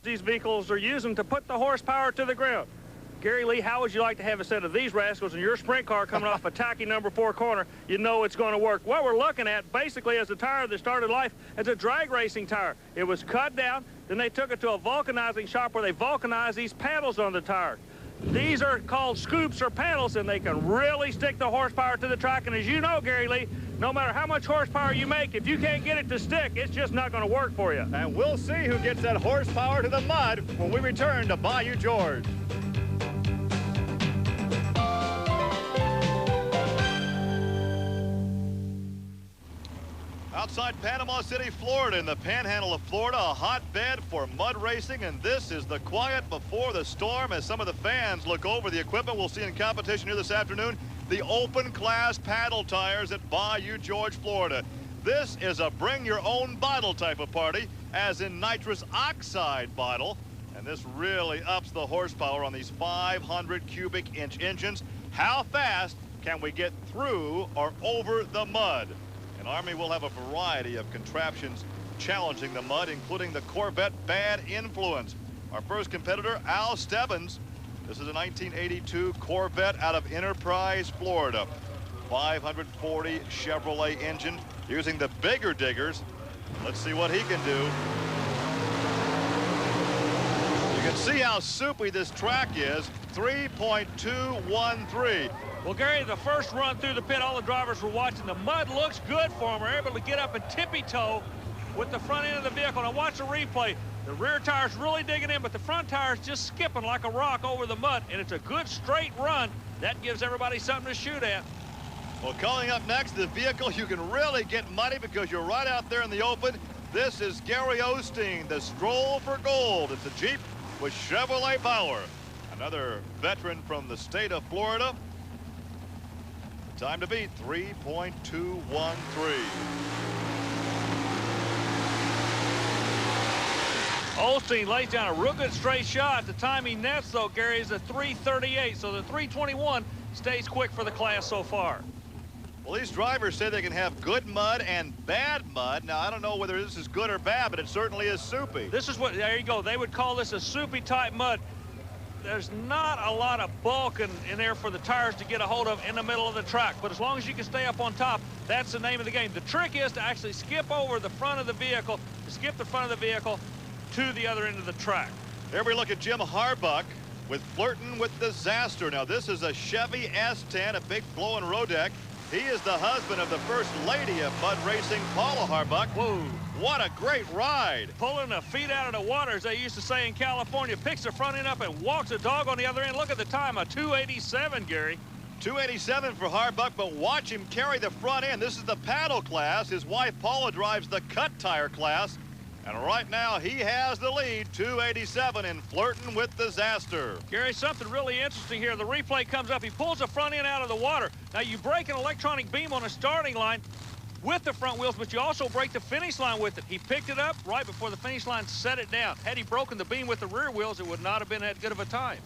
These vehicles are using to put the horsepower to the ground. Gary Lee, how would you like to have a set of these rascals in your sprint car coming off a tacky number 4 corner? You know it's going to work. What we're looking at basically is a tire that started life as a drag racing tire. It was cut down, then they took it to a vulcanizing shop where they vulcanized these panels on the tire. These are called scoops or panels, and they can really stick the horsepower to the track. And as you know, Gary Lee, no matter how much horsepower you make, if you can't get it to stick, it's just not going to work for you. And we'll see who gets that horsepower to the mud when we return to Bayou George. Outside Panama City, Florida, in the panhandle of Florida, a hotbed for mud racing, and this is the quiet before the storm as some of the fans look over the equipment we'll see in competition here this afternoon, the open class paddle tires at Bayou George, Florida. This is a bring your own bottle type of party, as in nitrous oxide bottle, and this really ups the horsepower on these 500 cubic inch engines. How fast can we get through or over the mud? Army will have a variety of contraptions challenging the mud, including the Corvette Bad Influence. Our first competitor, Al Stebbins. This is a 1982 Corvette out of Enterprise, Florida. 540 Chevrolet engine using the bigger diggers. Let's see what he can do. You can see how soupy this track is. 3.213. Well, Gary, the first run through the pit, all the drivers were watching. The mud looks good for them. They're able to get up and tippy-toe with the front end of the vehicle. Now watch the replay. The rear tire's really digging in, but the front tire's just skipping like a rock over the mud, and it's a good straight run. That gives everybody something to shoot at. Well, coming up next, the vehicle you can really get muddy because you're right out there in the open. This is Gary Osteen, the Stroll for Gold. It's a Jeep with Chevrolet power. Another veteran from the state of Florida. Time to beat 3.213. Osteen lays down a real good straight shot. The time he nets, though, Gary, is a 3:38. So the 3:21 stays quick for the class so far. Well, these drivers say they can have good mud and bad mud. Now, I don't know whether this is good or bad, but it certainly is soupy. This is what, there you go. They would call this a soupy type mud. There's not a lot of bulk in there for the tires to get a hold of in the middle of the track, but as long as you can stay up on top, that's the name of the game. The trick is to actually skip over the front of the vehicle, to the other end of the track. Here we look at Jim Harbuck with Flirtin' with Disaster. Now, this is a Chevy S10, a big flowing road deck. He is the husband of the first lady of mud racing, Paula Harbuck. Whoa. What a great ride. Pulling the feet out of the water, as they used to say in California. Picks the front end up and walks a dog on the other end. Look at the time, a 2:87, Gary. 2:87 for Harbuck, but watch him carry the front end. This is the paddle class. His wife, Paula, drives the cut tire class. And right now, he has the lead, 2:87 in Flirtin' with Disaster. Gary, something really interesting here. The replay comes up. He pulls the front end out of the water. Now, you break an electronic beam on a starting line with the front wheels, but you also break the finish line with it. He picked it up right before the finish line, set it down. Had he broken the beam with the rear wheels, it would not have been that good of a time.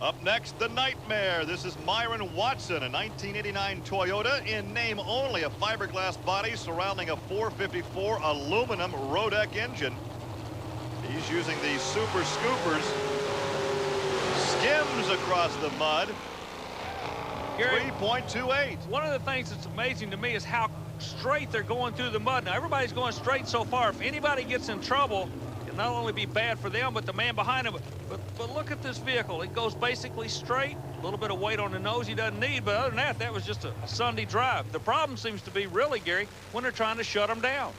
Up next, the Nightmare. This is Myron Watson, a 1989 Toyota in name only, a fiberglass body surrounding a 454 aluminum Rodeck engine. He's using these super scoopers. Skims across the mud. 3.28. One of the things that's amazing to me is how straight they're going through the mud. Now, everybody's going straight so far. If anybody gets in trouble, it'll not only be bad for them, but the man behind them. But look at this vehicle. It goes basically straight. A little bit of weight on the nose he doesn't need, but other than that, that was just a Sunday drive. The problem seems to be really, Gary, when they're trying to shut them down.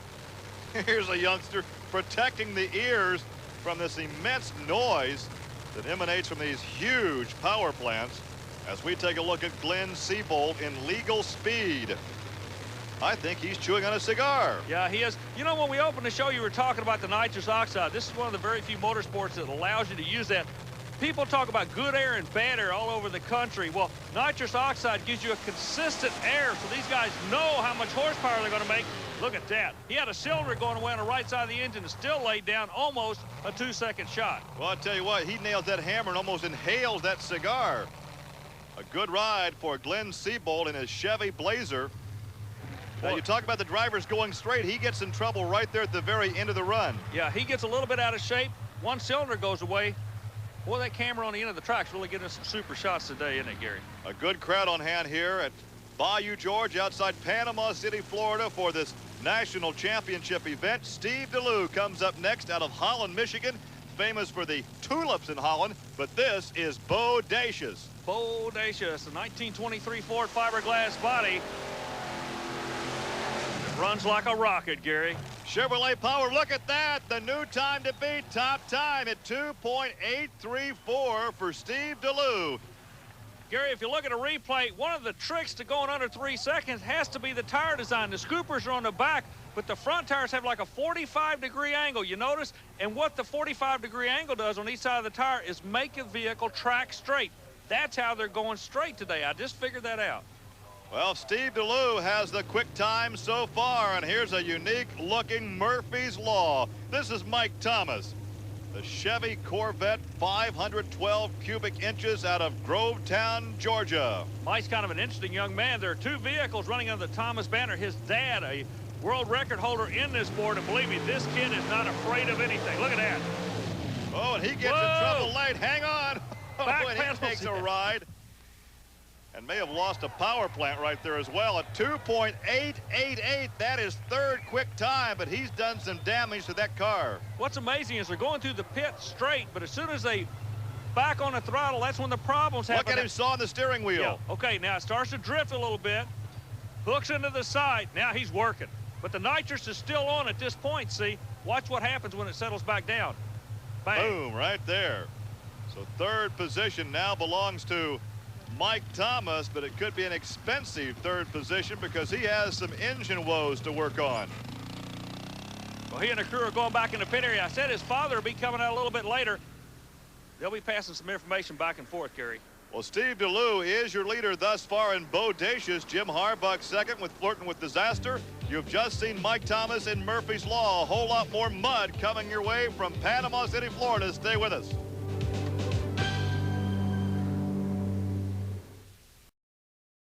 Here's a youngster protecting the ears from this immense noise that emanates from these huge power plants as we take a look at Glenn Seabold in Legal Speed. I think he's chewing on a cigar. Yeah, he is. You know, when we opened the show, you were talking about the nitrous oxide. This is one of the very few motorsports that allows you to use that. People talk about good air and bad air all over the country. Well, nitrous oxide gives you a consistent air, so these guys know how much horsepower they're going to make. Look at that. He had a cylinder going away on the right side of the engine and still laid down almost a 2-second shot. Well, I'll tell you what, he nails that hammer and almost inhales that cigar. A good ride for Glenn Seabold in his Chevy Blazer. Now, you talk about the drivers going straight. He gets in trouble right there at the very end of the run. Yeah, he gets a little bit out of shape. one cylinder goes away. Boy, that camera on the end of the track's really getting us some super shots today, isn't it, Gary? A good crowd on hand here at Bayou George outside Panama City, Florida for this national championship event. Steve DeLue comes up next out of Holland, Michigan, famous for the tulips in Holland, but this is Bodacious. Bodacious, a 1923 Ford fiberglass body. It runs like a rocket, Gary. Chevrolet power, look at that. The new time to beat, top time at 2.834 for Steve DeLue. Gary, if you look at a replay, one of the tricks to going under 3 seconds has to be the tire design. The scoopers are on the back, but the front tires have like a 45-degree angle, you notice? And what the 45-degree angle does on each side of the tire is make the vehicle track straight. That's how they're going straight today. I just figured that out. Well, Steve DeLue has the quick time so far, and here's a unique-looking Murphy's Law. This is Mike Thomas. The Chevy Corvette 512 cubic inches out of Grovetown, Georgia. Mike's kind of an interesting young man. There are two vehicles running under the Thomas banner. His dad, a world record holder in this sport, and believe me, this kid is not afraid of anything. Look at that. Oh, and he gets in trouble late. Hang on. Back and he takes a ride. And may have lost a power plant right there as well at 2.888. That is third quick time, but he's done some damage to that car. What's amazing is they're going through the pit straight, but as soon as they back on the throttle, that's when the problems happen. Look at him sawing the steering wheel. Yeah. Okay, now it starts to drift a little bit, hooks into the side. Now he's working, but the nitrous is still on at this point. See, watch what happens when it settles back down. Bang. Boom, right there. So third position now belongs to Mike Thomas, but it could be an expensive third position because he has some engine woes to work on. Well, he and the crew are going back in the pit area. I said his father will be coming out a little bit later. They'll be passing some information back and forth, Gary. Well, Steve DeLue is your leader thus far in Bodacious. Jim Harbuck second with Flirting with Disaster. You've just seen Mike Thomas in Murphy's Law. A whole lot more mud coming your way from Panama City, Florida. Stay with us.